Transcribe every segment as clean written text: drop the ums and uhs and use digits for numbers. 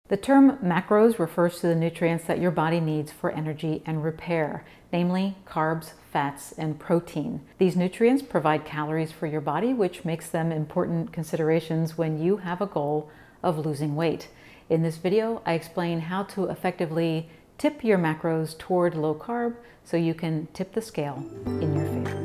The term macros refers to the nutrients that your body needs for energy and repair, namely carbs, fats, and protein. These nutrients provide calories for your body, which makes them important considerations when you have a goal of losing weight. In this video, I explain how to effectively tip your macros toward low carb so you can tip the scale in your favor.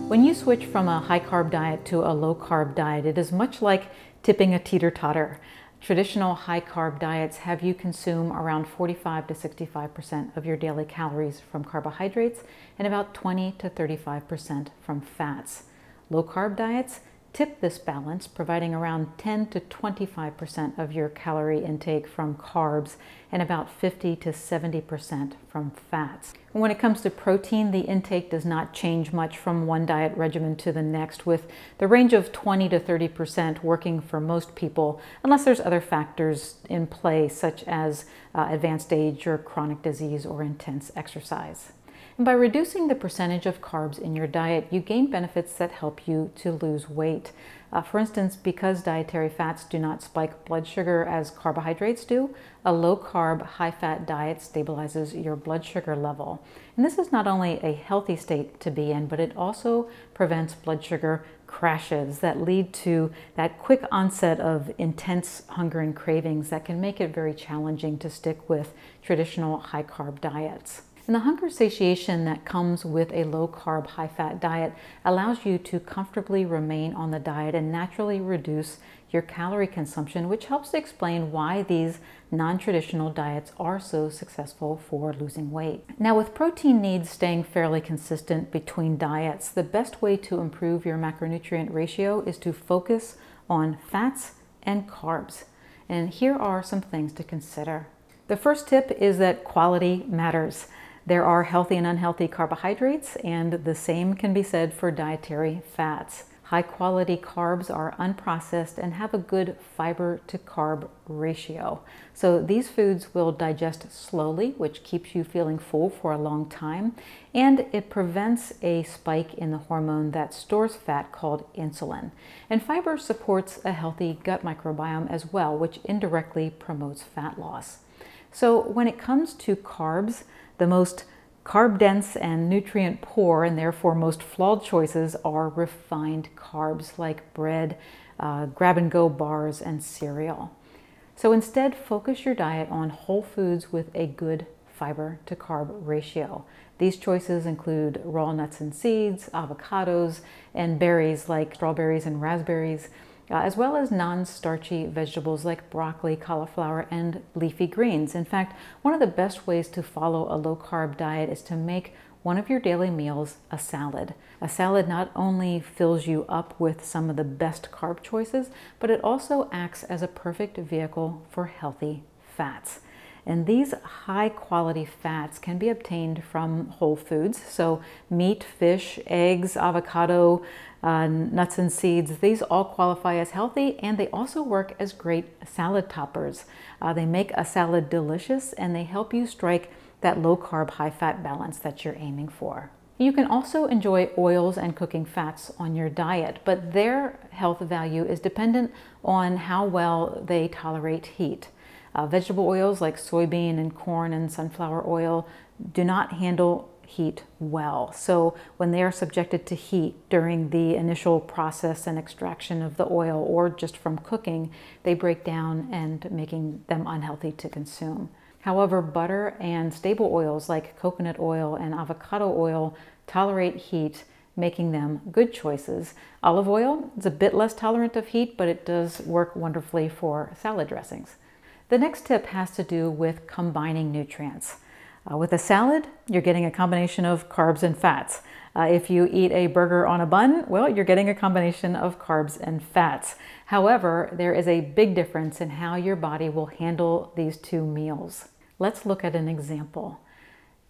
When you switch from a high carb diet to a low carb diet, it is much like tipping a teeter-totter. Traditional high carb diets have you consume around 45 to 65% of your daily calories from carbohydrates and about 20 to 35% from fats. Low carb diets tip this balance, providing around 10 to 25% of your calorie intake from carbs and about 50 to 70% from fats. When it comes to protein, the intake does not change much from one diet regimen to the next, with the range of 20 to 30% working for most people, unless there's other factors in play, such as advanced age or chronic disease or intense exercise. And by reducing the percentage of carbs in your diet, you gain benefits that help you to lose weight. For instance, because dietary fats do not spike blood sugar as carbohydrates do, a low-carb, high-fat diet stabilizes your blood sugar level. And this is not only a healthy state to be in, but it also prevents blood sugar crashes that lead to that quick onset of intense hunger and cravings that can make it very challenging to stick with traditional high-carb diets. And the hunger satiation that comes with a low-carb, high-fat diet allows you to comfortably remain on the diet and naturally reduce your calorie consumption, which helps to explain why these non-traditional diets are so successful for losing weight. Now, with protein needs staying fairly consistent between diets, the best way to improve your macronutrient ratio is to focus on fats and carbs. And here are some things to consider. The first tip is that quality matters. There are healthy and unhealthy carbohydrates, and the same can be said for dietary fats. High-quality carbs are unprocessed and have a good fiber-to-carb ratio. So these foods will digest slowly, which keeps you feeling full for a long time, and it prevents a spike in the hormone that stores fat called insulin. And fiber supports a healthy gut microbiome as well, which indirectly promotes fat loss. So when it comes to carbs, the most carb-dense and nutrient-poor and therefore most flawed choices are refined carbs like bread, grab-and-go bars, and cereal. So instead, focus your diet on whole foods with a good fiber-to-carb ratio. These choices include raw nuts and seeds, avocados, and berries like strawberries and raspberries, as well as non-starchy vegetables like broccoli, cauliflower, and leafy greens. In fact, one of the best ways to follow a low-carb diet is to make one of your daily meals a salad. A salad not only fills you up with some of the best carb choices, but it also acts as a perfect vehicle for healthy fats. And these high-quality fats can be obtained from whole foods, so meat, fish, eggs, avocado, nuts and seeds. These all qualify as healthy, and they also work as great salad toppers. They make a salad delicious, and they help you strike that low-carb, high-fat balance that you're aiming for. You can also enjoy oils and cooking fats on your diet, but their health value is dependent on how well they tolerate heat. Vegetable oils like soybean and corn and sunflower oil do not handle heat well. So when they are subjected to heat during the initial process and extraction of the oil or just from cooking, they break down and making them unhealthy to consume. However, butter and stable oils like coconut oil and avocado oil tolerate heat, making them good choices. Olive oil is a bit less tolerant of heat, but it does work wonderfully for salad dressings. The next tip has to do with combining nutrients. With a salad, you're getting a combination of carbs and fats. If you eat a burger on a bun, well, you're getting a combination of carbs and fats. However, there is a big difference in how your body will handle these two meals. Let's look at an example.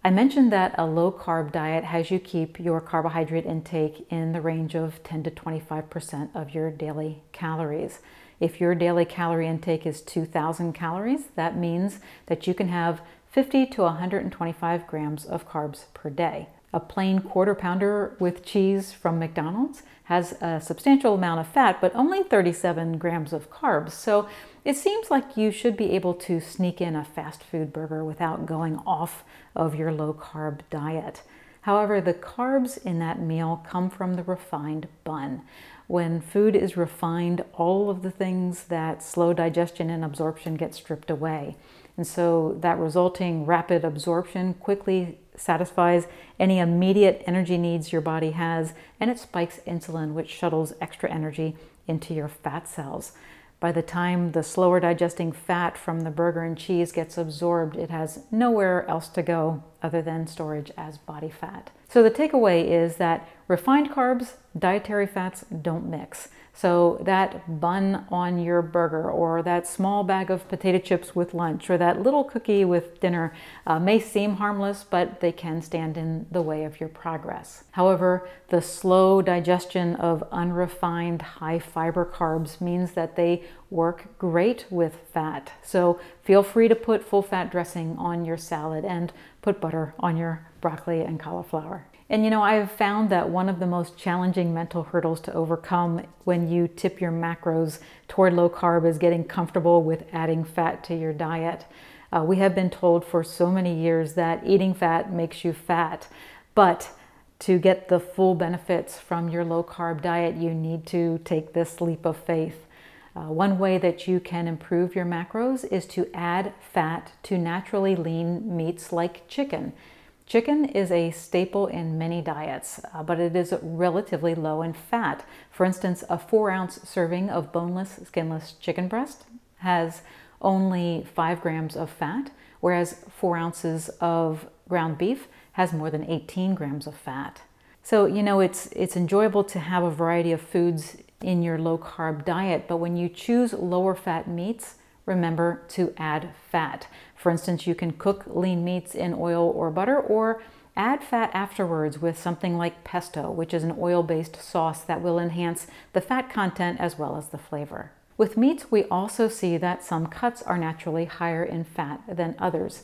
I mentioned that a low-carb diet has you keep your carbohydrate intake in the range of 10 to 25% of your daily calories. If your daily calorie intake is 2,000 calories, that means that you can have 50 to 125 grams of carbs per day. A plain quarter pounder with cheese from McDonald's has a substantial amount of fat, but only 37 grams of carbs. So it seems like you should be able to sneak in a fast food burger without going off of your low carb diet. However, the carbs in that meal come from the refined bun. When food is refined, all of the things that slow digestion and absorption get stripped away. And so that resulting rapid absorption quickly satisfies any immediate energy needs your body has, and it spikes insulin, which shuttles extra energy into your fat cells. By the time the slower digesting fat from the burger and cheese gets absorbed, it has nowhere else to go other than storage as body fat. So the takeaway is that refined carbs, dietary fats don't mix. So that bun on your burger, or that small bag of potato chips with lunch, or that little cookie with dinner may seem harmless, but they can stand in the way of your progress. However, the slow digestion of unrefined high fiber carbs means that they work great with fat. So feel free to put full fat dressing on your salad and put butter on your broccoli and cauliflower. And you know, I've found that one of the most challenging mental hurdles to overcome when you tip your macros toward low carb is getting comfortable with adding fat to your diet. We have been told for so many years that eating fat makes you fat, but to get the full benefits from your low carb diet, you need to take this leap of faith. One way that you can improve your macros is to add fat to naturally lean meats like chicken. Chicken is a staple in many diets, but it is relatively low in fat. For instance, a 4-ounce serving of boneless, skinless chicken breast has only 5 grams of fat, whereas 4 ounces of ground beef has more than 18 grams of fat. So, you know, it's enjoyable to have a variety of foods in your low carb diet, but when you choose lower fat meats, remember to add fat. For instance, you can cook lean meats in oil or butter, or add fat afterwards with something like pesto, which is an oil-based sauce that will enhance the fat content as well as the flavor. With meats, we also see that some cuts are naturally higher in fat than others.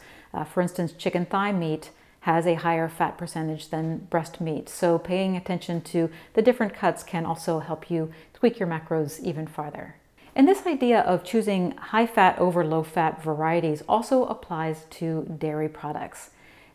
For instance, chicken thigh meat has a higher fat percentage than breast meat. So paying attention to the different cuts can also help you tweak your macros even farther. And this idea of choosing high fat over low fat varieties also applies to dairy products.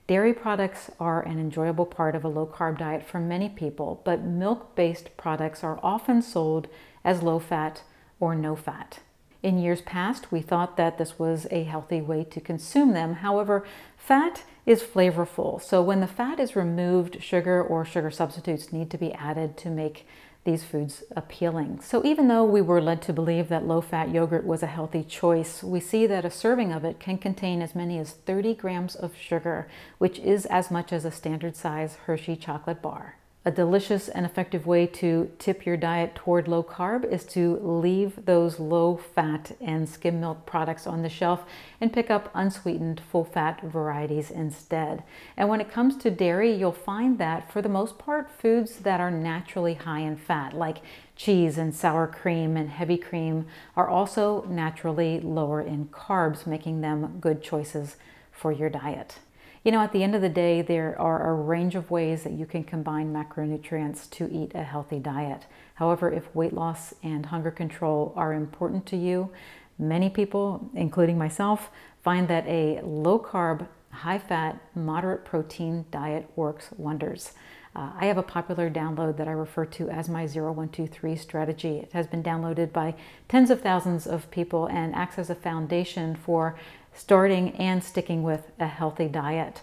Dairy products are an enjoyable part of a low carb diet for many people, but milk-based products are often sold as low fat or no fat. In years past, we thought that this was a healthy way to consume them. However, fat is flavorful. So when the fat is removed, sugar or sugar substitutes need to be added to make these foods appealing. So even though we were led to believe that low-fat yogurt was a healthy choice, we see that a serving of it can contain as many as 30 grams of sugar, which is as much as a standard size Hershey chocolate bar. A delicious and effective way to tip your diet toward low carb is to leave those low fat and skim milk products on the shelf and pick up unsweetened full fat varieties instead. And when it comes to dairy, you'll find that for the most part, foods that are naturally high in fat, like cheese and sour cream and heavy cream, are also naturally lower in carbs, making them good choices for your diet. You know, at the end of the day, there are a range of ways that you can combine macronutrients to eat a healthy diet. However, if weight loss and hunger control are important to you, many people, including myself, find that a low-carb, high-fat, moderate protein diet works wonders. I have a popular download that I refer to as my 0123 strategy. It has been downloaded by tens of thousands of people and acts as a foundation for starting and sticking with a healthy diet.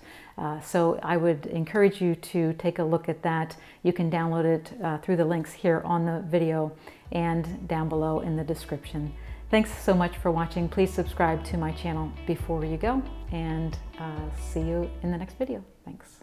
So I would encourage you to take a look at that. You can download it through the links here on the video and down below in the description. Thanks so much for watching. Please subscribe to my channel before you go, and see you in the next video. Thanks.